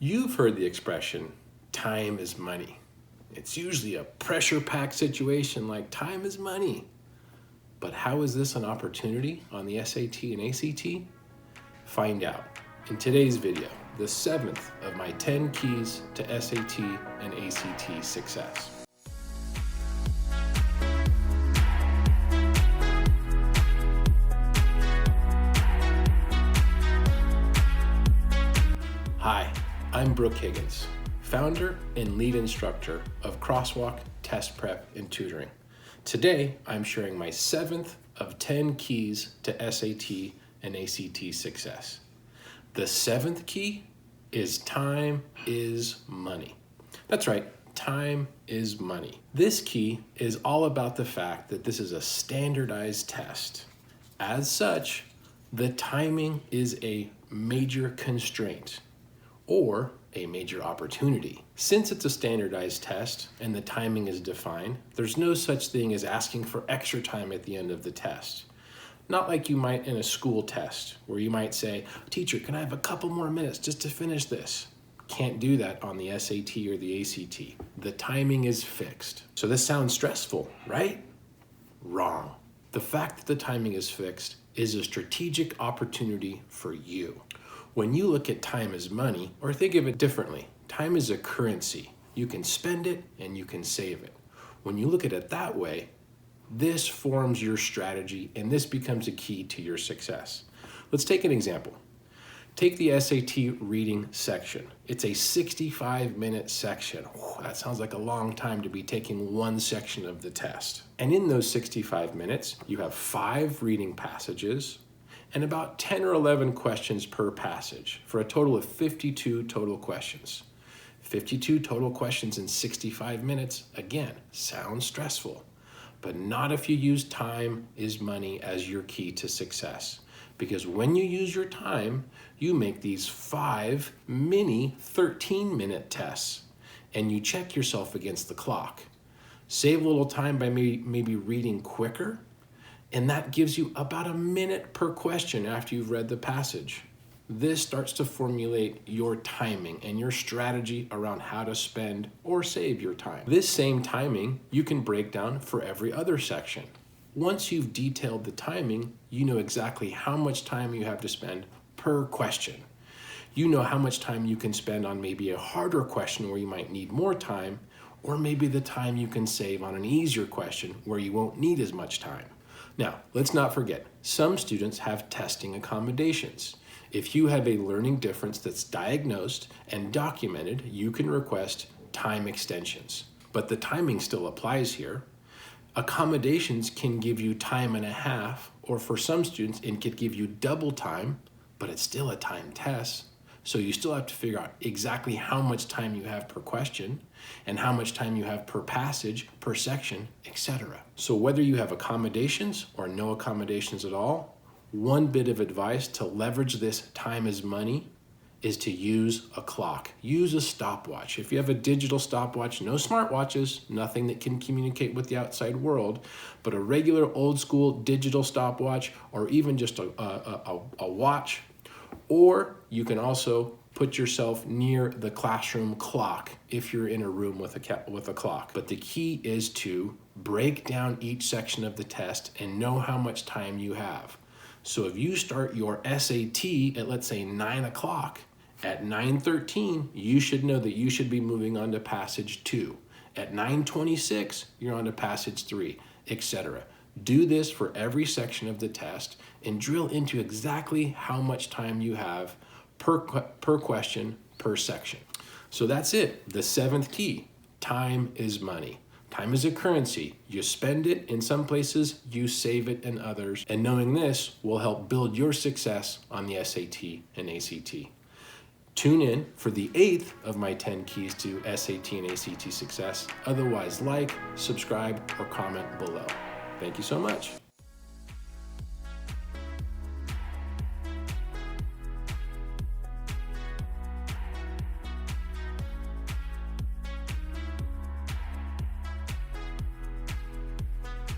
You've heard the expression, time is money. It's usually a pressure-packed situation like time is money. But how is this an opportunity on the SAT and ACT? Find out in today's video, the 7th of my 10 keys to SAT and ACT success. Hi, I'm Brooke Higgins, founder and lead instructor of Crosswalk Test Prep and Tutoring. Today, I'm sharing my 7th of 10 keys to SAT and ACT success. The 7th key is time is money. That's right, time is money. This key is all about the fact that this is a standardized test. As such, the timing is a major constraint or a major opportunity. Since it's a standardized test and the timing is defined, there's no such thing as asking for extra time at the end of the test. Not like you might in a school test where you might say, "Teacher, can I have a couple more minutes just to finish this?" Can't do that on the SAT or the ACT. The timing is fixed. So this sounds stressful, right? Wrong. The fact that the timing is fixed is a strategic opportunity for you. When you look at time as money, or think of it differently, time is a currency. You can spend it and you can save it. When you look at it that way, this forms your strategy and this becomes a key to your success. Let's take an example. Take the SAT reading section. It's a 65-minute section. That sounds like a long time to be taking one section of the test. And in those 65 minutes, you have 5 reading passages and about 10 or 11 questions per passage for a total of 52 total questions. 52 total questions in 65 minutes, again, sounds stressful, but not if you use time is money as your key to success. Because when you use your time, you make these 5 mini 13-minute tests and you check yourself against the clock. Save a little time by maybe reading quicker, and that gives you about a minute per question after you've read the passage. This starts to formulate your timing and your strategy around how to spend or save your time. This same timing you can break down for every other section. Once you've detailed the timing, you know exactly how much time you have to spend per question. You know how much time you can spend on maybe a harder question where you might need more time, or maybe the time you can save on an easier question where you won't need as much time. Now, let's not forget, some students have testing accommodations. If you have a learning difference that's diagnosed and documented, you can request time extensions. But the timing still applies here. Accommodations can give you time and a half, or for some students, it could give you double time, but it's still a time test. So you still have to figure out exactly how much time you have per question and how much time you have per passage, per section, etc. So whether you have accommodations or no accommodations at all, one bit of advice to leverage this time is money is to use a clock. Use a stopwatch. If you have a digital stopwatch, no smartwatches, nothing that can communicate with the outside world, but a regular old school digital stopwatch, or even just a watch. Or you can also put yourself near the classroom clock if you're in a room with a clock. But the key is to break down each section of the test and know how much time you have. So if you start your SAT at, let's say, 9 o'clock, at 9:13, you should know that you should be moving on to passage 2. At 9:26, you're on to passage 3, etc. Do this for every section of the test and drill into exactly how much time you have per question, per section. So that's it, the 7th key. Time is money. Time is a currency. You spend it in some places, you save it in others. And knowing this will help build your success on the SAT and ACT. Tune in for the 8th of my 10 keys to SAT and ACT success. Otherwise, like, subscribe, or comment below. Thank you so much.